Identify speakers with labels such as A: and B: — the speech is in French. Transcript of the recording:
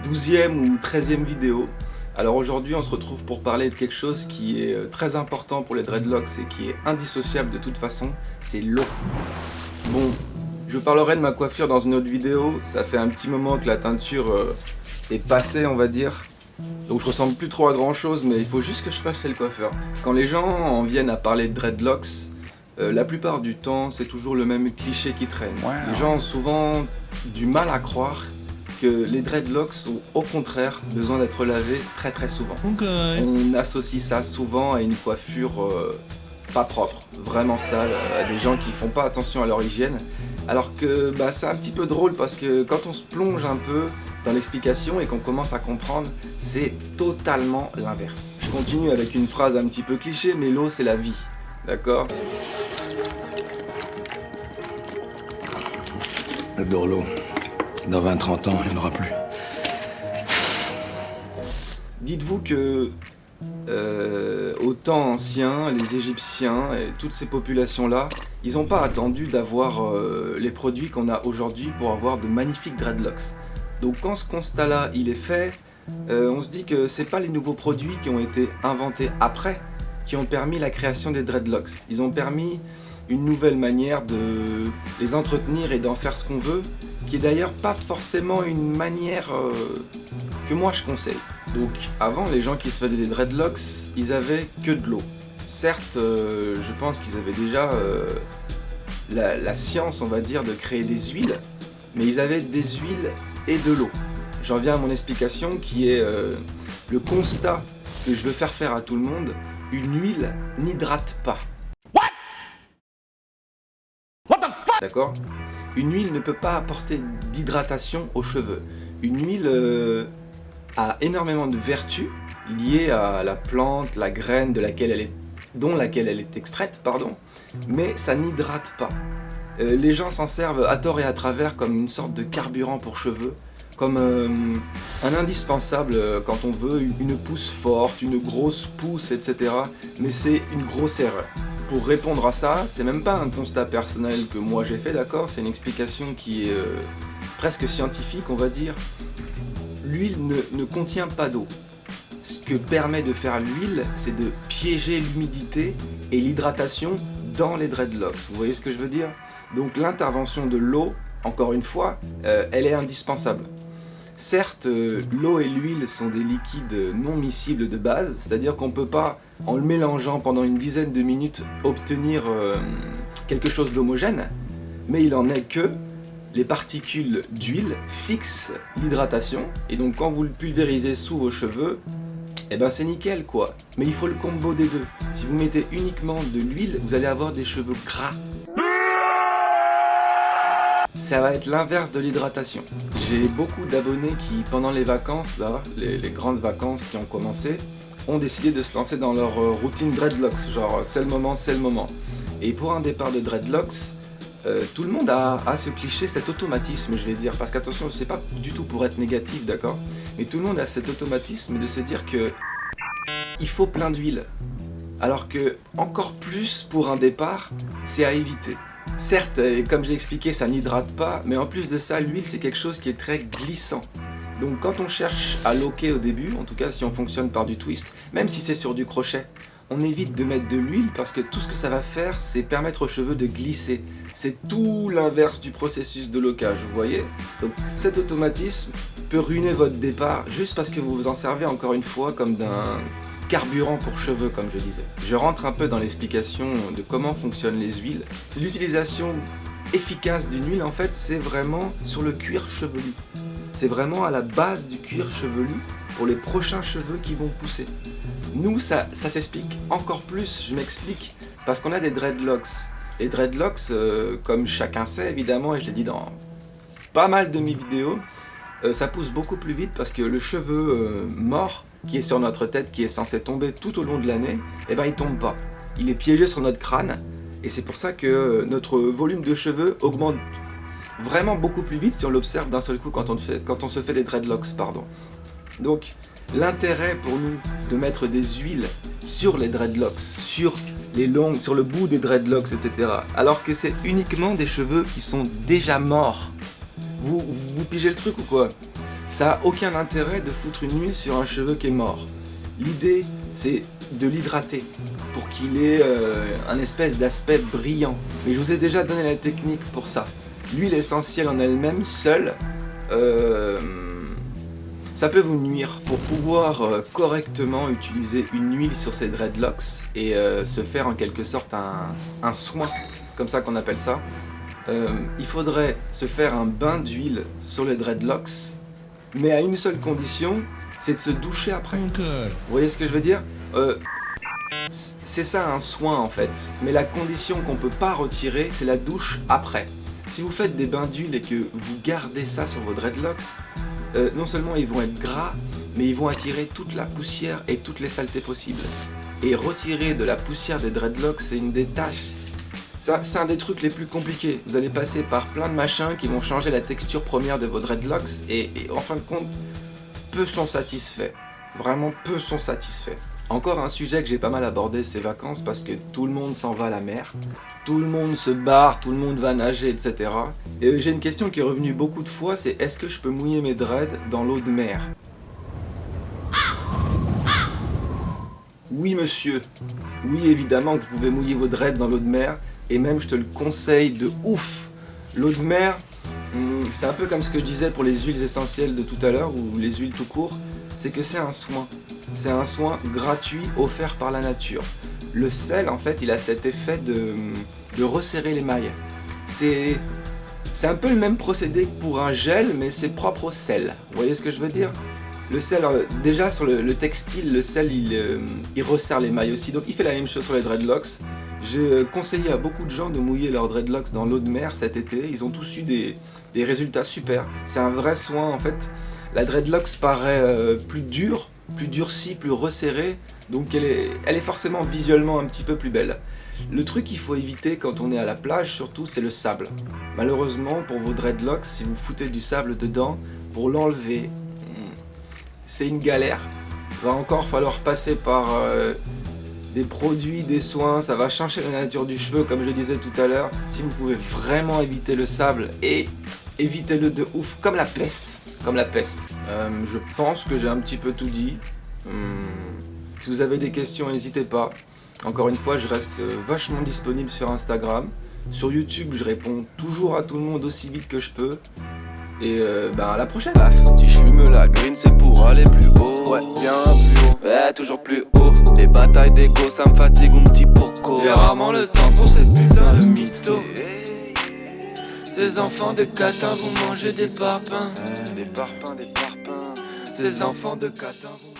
A: 12e ou 13e vidéo. Alors aujourd'hui on se retrouve pour parler de quelque chose qui est très important pour les dreadlocks et qui est indissociable de toute façon, c'est l'eau. Bon, je parlerai de ma coiffure dans une autre vidéo, ça fait un petit moment que la teinture est passée on va dire. Donc je ressemble plus trop à grand chose, mais il faut juste que je fasse chez le coiffeur. Quand les gens en viennent à parler de dreadlocks, la plupart du temps c'est toujours le même cliché qui traîne. Wow. Les gens ont souvent du mal à croire que les dreadlocks ont au contraire besoin d'être lavés très très souvent. Okay. On associe ça souvent à une coiffure pas propre, vraiment sale, à des gens qui font pas attention à leur hygiène. Alors que c'est un petit peu drôle parce que quand on se plonge un peu dans l'explication et qu'on commence à comprendre, c'est totalement l'inverse. Je continue avec une phrase un petit peu cliché, mais l'eau c'est la vie, d'accord ?
B: J'adore l'eau. Dans 20-30 ans, il n'y en aura plus.
A: Dites-vous que au temps ancien, les Égyptiens et toutes ces populations-là, ils n'ont pas attendu d'avoir les produits qu'on a aujourd'hui pour avoir de magnifiques dreadlocks. Donc quand ce constat-là il est fait, on se dit que c'est pas les nouveaux produits qui ont été inventés après qui ont permis la création des dreadlocks. Ils ont permis une nouvelle manière de les entretenir et d'en faire ce qu'on veut, qui est d'ailleurs pas forcément une manière que moi je conseille. Donc avant, les gens qui se faisaient des dreadlocks, ils avaient que de l'eau. Certes, je pense qu'ils avaient déjà la science, on va dire, de créer des huiles, mais ils avaient des huiles et de l'eau. J'en viens à mon explication qui est le constat que je veux faire à tout le monde. Une huile n'hydrate pas. D'accord ? Une huile ne peut pas apporter d'hydratation aux cheveux. Une huile a énormément de vertus liées à la plante, la graine dont laquelle elle est extraite, mais ça n'hydrate pas. Les gens s'en servent à tort et à travers comme une sorte de carburant pour cheveux, comme un indispensable quand on veut une pousse forte, une grosse pousse, etc. Mais c'est une grosse erreur. Pour répondre à ça, c'est même pas un constat personnel que moi j'ai fait, d'accord ? C'est une explication qui est presque scientifique, on va dire. L'huile ne contient pas d'eau. Ce que permet de faire l'huile, c'est de piéger l'humidité et l'hydratation dans les dreadlocks. Vous voyez ce que je veux dire ? Donc l'intervention de l'eau, encore une fois, elle est indispensable. Certes, l'eau et l'huile sont des liquides non miscibles de base, c'est-à-dire qu'on ne peut pas, en le mélangeant pendant une dizaine de minutes, obtenir quelque chose d'homogène, mais il en est que les particules d'huile fixent l'hydratation, et donc quand vous le pulvérisez sous vos cheveux, c'est nickel quoi. Mais il faut le combo des deux. Si vous mettez uniquement de l'huile, vous allez avoir des cheveux gras. Ça va être l'inverse de l'hydratation. J'ai beaucoup d'abonnés qui, pendant les vacances, là, les grandes vacances qui ont commencé, ont décidé de se lancer dans leur routine dreadlocks, genre c'est le moment. Et pour un départ de dreadlocks, tout le monde a ce cliché, cet automatisme, je vais dire, parce qu'attention, c'est pas du tout pour être négatif, d'accord ? Mais tout le monde a cet automatisme de se dire que il faut plein d'huile. Alors que, encore plus pour un départ, c'est à éviter. Certes, comme j'ai expliqué, ça n'hydrate pas, mais en plus de ça, l'huile c'est quelque chose qui est très glissant. Donc quand on cherche à loquer au début, en tout cas si on fonctionne par du twist, même si c'est sur du crochet, on évite de mettre de l'huile parce que tout ce que ça va faire, c'est permettre aux cheveux de glisser. C'est tout l'inverse du processus de locage, vous voyez ? Donc cet automatisme peut ruiner votre départ juste parce que vous vous en servez encore une fois comme d'un carburant pour cheveux, comme je disais. Je rentre un peu dans l'explication de comment fonctionnent les huiles. L'utilisation efficace d'une huile, en fait, c'est vraiment sur le cuir chevelu. C'est vraiment à la base du cuir chevelu pour les prochains cheveux qui vont pousser. Nous, ça s'explique encore plus, je m'explique, parce qu'on a des dreadlocks. Les dreadlocks, comme chacun sait évidemment, et je l'ai dit dans pas mal de mes vidéos, ça pousse beaucoup plus vite parce que le cheveu mort qui est sur notre tête, qui est censé tomber tout au long de l'année, il tombe pas. Il est piégé sur notre crâne, et c'est pour ça que notre volume de cheveux augmente vraiment beaucoup plus vite si on l'observe d'un seul coup quand on se fait des dreadlocks, Donc, l'intérêt pour nous de mettre des huiles sur les dreadlocks, sur le bout des dreadlocks, etc., alors que c'est uniquement des cheveux qui sont déjà morts. Vous pigez le truc ou quoi ? Ça a aucun intérêt de foutre une huile sur un cheveu qui est mort. L'idée, c'est de l'hydrater pour qu'il ait un espèce d'aspect brillant. Mais je vous ai déjà donné la technique pour ça. L'huile essentielle en elle-même, seule, ça peut vous nuire. Pour pouvoir correctement utiliser une huile sur ses dreadlocks et se faire en quelque sorte un soin, c'est comme ça qu'on appelle ça, il faudrait se faire un bain d'huile sur les dreadlocks, mais à une seule condition, c'est de se doucher après. Vous voyez ce que je veux dire ? C'est ça un soin en fait, mais la condition qu'on peut pas retirer, c'est la douche après. Si vous faites des bains d'huile et que vous gardez ça sur vos dreadlocks, non seulement ils vont être gras, mais ils vont attirer toute la poussière et toutes les saletés possibles. Et retirer de la poussière des dreadlocks, c'est une des tâches. Ça, c'est un des trucs les plus compliqués. Vous allez passer par plein de machins qui vont changer la texture première de vos dreadlocks et en fin de compte, peu sont satisfaits. Vraiment peu sont satisfaits. Encore un sujet que j'ai pas mal abordé ces vacances parce que tout le monde s'en va à la mer, tout le monde se barre, tout le monde va nager, etc. Et j'ai une question qui est revenue beaucoup de fois, c'est est-ce que je peux mouiller mes dreads dans l'eau de mer ? Oui monsieur, oui évidemment que vous pouvez mouiller vos dreads dans l'eau de mer, et même je te le conseille de ouf. L'eau de mer, c'est un peu comme ce que je disais pour les huiles essentielles de tout à l'heure, ou les huiles tout court, c'est que c'est un soin. C'est un soin gratuit offert par la nature. Le sel, en fait, il a cet effet de resserrer les mailles. C'est un peu le même procédé que pour un gel, mais c'est propre au sel. Vous voyez ce que je veux dire ? Le sel, déjà sur le textile, le sel, il resserre les mailles aussi. Donc il fait la même chose sur les dreadlocks. J'ai conseillé à beaucoup de gens de mouiller leurs dreadlocks dans l'eau de mer cet été. Ils ont tous eu des résultats super. C'est un vrai soin, en fait. La dreadlocks paraît plus dure, plus durcie, plus resserrée, donc elle est forcément visuellement un petit peu plus belle. Le truc qu'il faut éviter quand on est à la plage, surtout, c'est le sable. Malheureusement, pour vos dreadlocks, si vous foutez du sable dedans, pour l'enlever, c'est une galère. Il va encore falloir passer par des produits, des soins, ça va changer la nature du cheveu, comme je disais tout à l'heure. Si vous pouvez vraiment éviter le sable, et évitez-le de ouf, comme la peste. Comme la peste. Je pense que j'ai un petit peu tout dit. Si vous avez des questions, n'hésitez pas. Encore une fois, je reste vachement disponible sur Instagram. Sur YouTube, je réponds toujours à tout le monde aussi vite que je peux. Et à la prochaine.
C: Si je fume la green, c'est pour aller plus haut. Ouais, bien plus haut. Ouais, toujours plus haut. Les batailles d'ego, ça me fatigue un petit poco. J'ai rarement le temps pour cette putain de mytho. Ces enfants de catin vont manger des parpaings. Des parpaings, des parpaings. Ces enfants de catin vont...